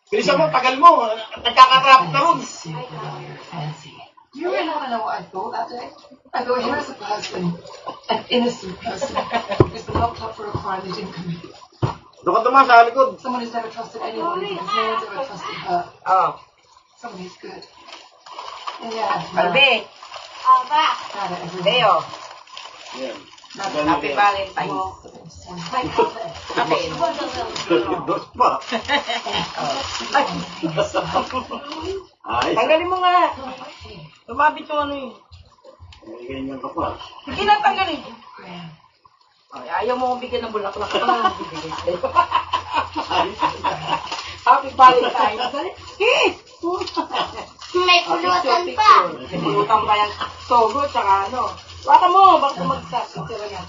Bilisan mo, tagal mo. Nagkakatrap na ron. You really want to know what I thought that day? I thought, here's a person, an innocent person, who's been locked up for a crime they didn't commit. Doon ka dumaan sa likod. Someone who's never trusted anybody because no one's ever trusted her. Oh. Someone who's good. And yeah, Balbe. bad at everything. Leo. Yan. Happy Valentine's. My brother. Happy. Dos pa. Ay. Tanggalin mo nga. Tumabit yung ano yun. Ay, ganyan ka pa. Sige na, tanggalin. Ay, ayaw mo kong bigyan ng bulaklak. Ano ang bibigay sa'yo? Happy Valentine's. Dali. May pulutan pa. May pulutan pa yan. Sogo, tsaka ano. Baka mo, baka mag-start. Picture nga.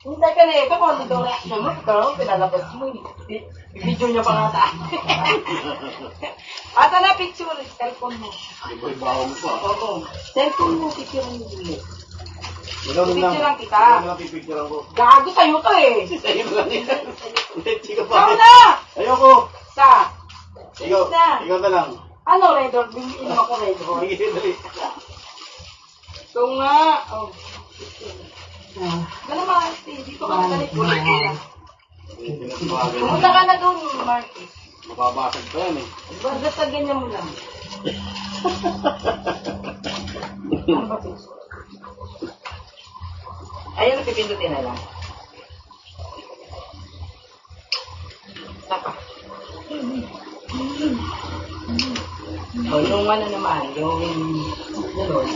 Hintay ka na ito kung ano daw reaction mo. Ikaw, pinalabas mo. Video niya pa nga sa akin. Ata na, picture. Cellphone mo. Iba-ibaho mo pa. Oo. Cellphone mo, picture mo yung Gano'n lang. Picture lang kita. Gano'n lang pipicturean ko. Gago sa'yo to eh. Sa'yo lang yan. Hindi ka pa. Ikaw na! Ayoko. Sa? Ikaw. Na. Ikaw na lang. Ano, Red Dog? Inom ako Red Dog. Sige, dali. Ito nga. Oh. Ganun mga dito ka na galit. Pumunta ka na doon, Marcus. Mababasag pa yan eh. Basta ganyan mo lang. Ano ba ito? Ayun, napipindutin na lang. Saka. O, yung ano naman, yung gano'n.